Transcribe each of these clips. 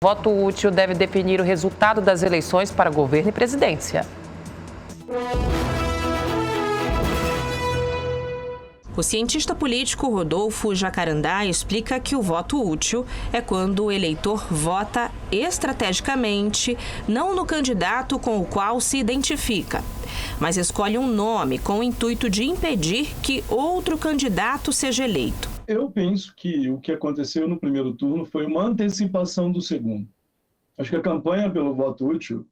O voto útil deve definir o resultado das eleições para governo e presidência. O cientista político Rodolfo Jacarandá explica que o voto útil é quando o eleitor vota estrategicamente, não no candidato com o qual se identifica, mas escolhe um nome com o intuito de impedir que outro candidato seja eleito. Eu penso que o que aconteceu no primeiro turno foi uma antecipação do segundo. Acho que a campanha pelo voto útil,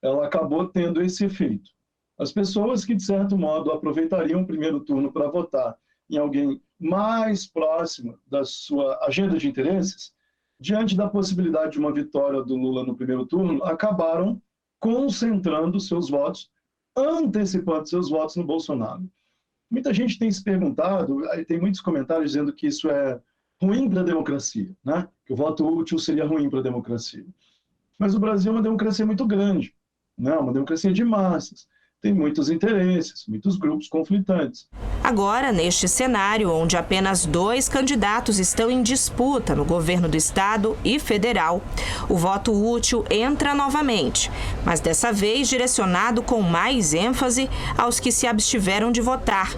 ela acabou tendo esse efeito. As pessoas que, de certo modo, aproveitariam o primeiro turno para votar em alguém mais próximo da sua agenda de interesses, diante da possibilidade de uma vitória do Lula no primeiro turno, acabaram concentrando seus votos, antecipando seus votos no Bolsonaro. Muita gente tem se perguntado, tem muitos comentários dizendo que isso é ruim para a democracia, né? Que o voto útil seria ruim para a democracia. Mas o Brasil é uma democracia muito grande, né? Uma democracia de massas. Tem muitos interesses, muitos grupos conflitantes. Agora, neste cenário, onde apenas 2 candidatos estão em disputa no governo do estado e federal, o voto útil entra novamente, mas dessa vez direcionado com mais ênfase aos que se abstiveram de votar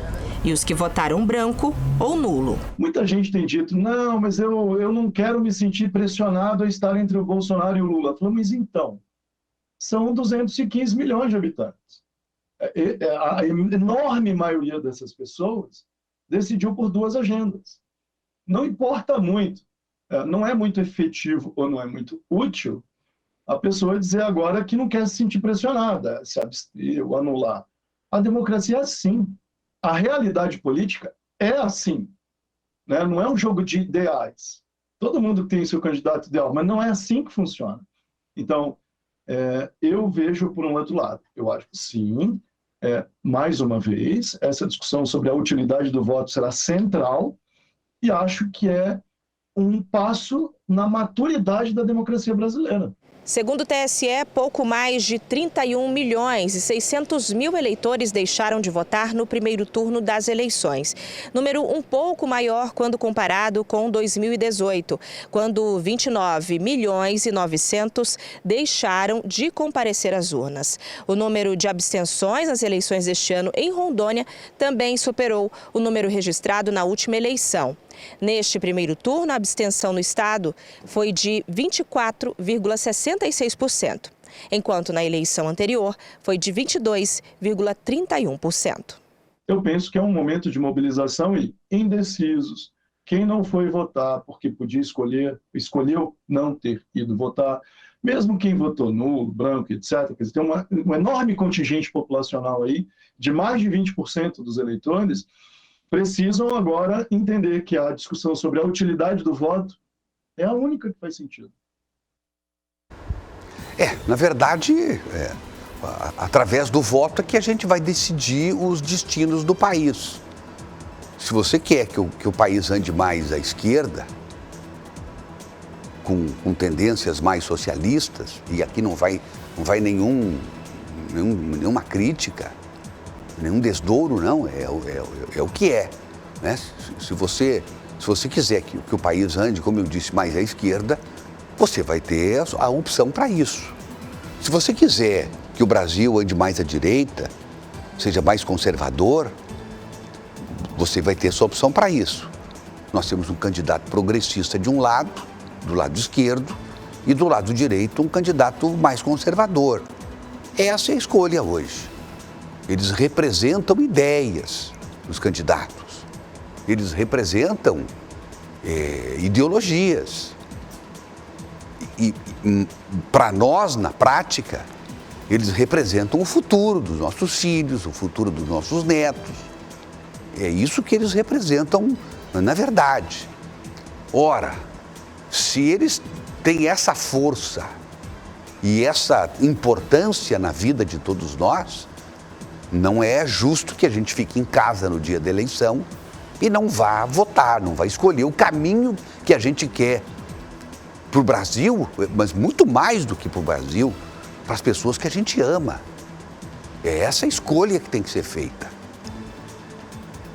e os que votaram branco ou nulo. Muita gente tem dito, não, mas eu não quero me sentir pressionado a estar entre o Bolsonaro e o Lula. Eu falo, mas então, são 215 milhões de habitantes. A enorme maioria dessas pessoas decidiu por 2 agendas. Não importa muito, não é muito efetivo ou não é muito útil a pessoa dizer agora que não quer se sentir pressionada, se abster ou anular. A democracia é assim. A realidade política é assim. Né? Não é um jogo de ideais. Todo mundo tem seu candidato ideal, mas não é assim que funciona. Então, eu vejo por um outro lado. Eu acho que sim, mais uma vez, essa discussão sobre a utilidade do voto será central e acho que é um passo na maturidade da democracia brasileira. Segundo o TSE, pouco mais de 31 milhões e 600 mil eleitores deixaram de votar no primeiro turno das eleições. Número um pouco maior quando comparado com 2018, quando 29 milhões e 900 deixaram de comparecer às urnas. O número de abstenções nas eleições deste ano em Rondônia também superou o número registrado na última eleição. Neste primeiro turno, a abstenção no estado foi de 24,66%, enquanto na eleição anterior foi de 22,31%. Eu penso que é um momento de mobilização e indecisos. Quem não foi votar porque podia escolheu não ter ido votar, mesmo quem votou nulo, branco, etc. Quer dizer, tem um enorme contingente populacional aí, de mais de 20% dos eleitores, precisam agora entender que a discussão sobre a utilidade do voto é a única que faz sentido. Na verdade, através do voto é que a gente vai decidir os destinos do país. Se você quer que o país ande mais à esquerda, com tendências mais socialistas, e aqui não vai nenhuma crítica, nenhum desdouro, não, é o que é. Né? Se você quiser que o país ande, como eu disse, mais à esquerda, você vai ter a opção para isso. Se você quiser que o Brasil ande mais à direita, seja mais conservador, você vai ter essa opção para isso. Nós temos um candidato progressista de um lado, do lado esquerdo, e do lado direito um candidato mais conservador. Essa é a escolha hoje. Eles representam ideias, os candidatos. Eles representam ideologias. E para nós, na prática, eles representam o futuro dos nossos filhos, o futuro dos nossos netos. É isso que eles representam, na verdade. Ora, se eles têm essa força e essa importância na vida de todos nós, não é justo que a gente fique em casa no dia da eleição e não vá votar, não vá escolher o caminho que a gente quer para o Brasil, mas muito mais do que para o Brasil, para as pessoas que a gente ama. É essa escolha que tem que ser feita.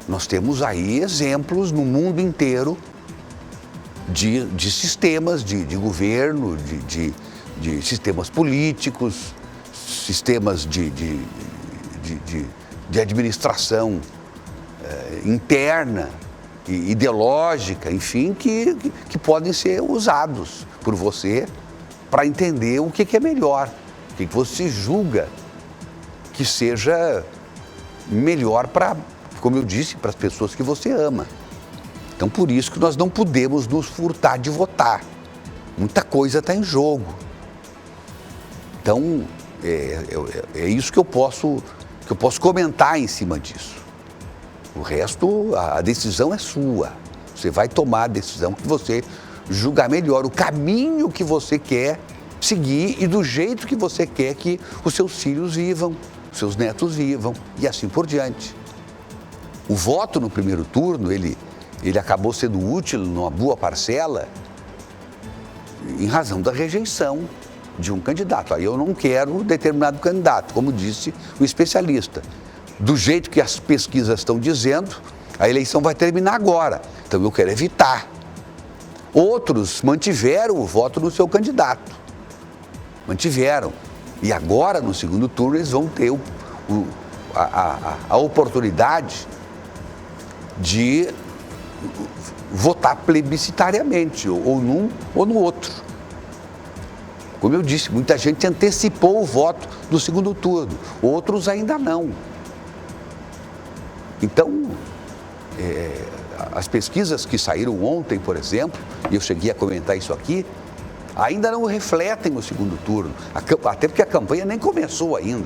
Nós temos aí exemplos no mundo inteiro de sistemas de governo, de sistemas políticos, sistemas de administração interna, ideológica, enfim, que podem ser usados por você para entender o que é melhor, o que você julga que seja melhor para, como eu disse, para as pessoas que você ama. Então, por isso que nós não podemos nos furtar de votar. Muita coisa está em jogo. Então, é isso que eu posso comentar em cima disso. O resto, a decisão é sua. Você vai tomar a decisão que você julgar melhor, o caminho que você quer seguir e do jeito que você quer que os seus filhos vivam, os seus netos vivam e assim por diante. O voto no primeiro turno, ele acabou sendo útil numa boa parcela em razão da rejeição de um candidato. Aí eu não quero determinado candidato, como disse o especialista. Do jeito que as pesquisas estão dizendo, a eleição vai terminar agora. Então eu quero evitar. Outros mantiveram o voto no seu candidato. Mantiveram. E agora, no segundo turno, eles vão ter a oportunidade de votar plebiscitariamente, ou num ou no outro. Como eu disse, muita gente antecipou o voto do segundo turno, outros ainda não. Então, as pesquisas que saíram ontem, por exemplo, e eu cheguei a comentar isso aqui, ainda não refletem o segundo turno, até porque a campanha nem começou ainda.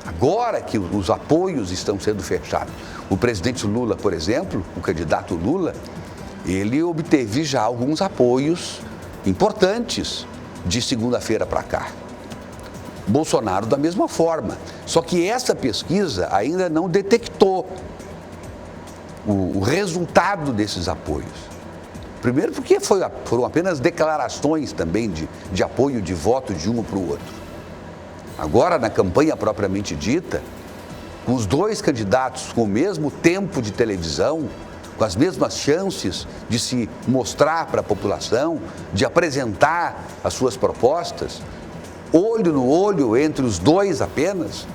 Agora que os apoios estão sendo fechados. O presidente Lula, por exemplo, o candidato Lula, ele obteve já alguns apoios importantes de segunda-feira para cá. Bolsonaro da mesma forma. Só que essa pesquisa ainda não detectou o resultado desses apoios. Primeiro porque foram apenas declarações também de apoio, de voto de um para o outro. Agora, na campanha propriamente dita, com os dois candidatos com o mesmo tempo de televisão, com as mesmas chances de se mostrar para a população, de apresentar as suas propostas, olho no olho entre os dois apenas,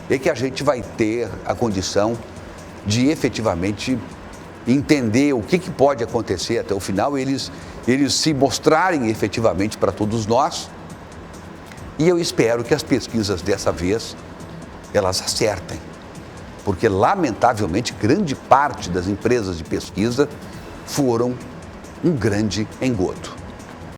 é que a gente vai ter a condição de efetivamente entender o que pode acontecer até o final, eles se mostrarem efetivamente para todos nós. E eu espero que as pesquisas dessa vez, elas acertem, porque lamentavelmente grande parte das empresas de pesquisa foram um grande engodo.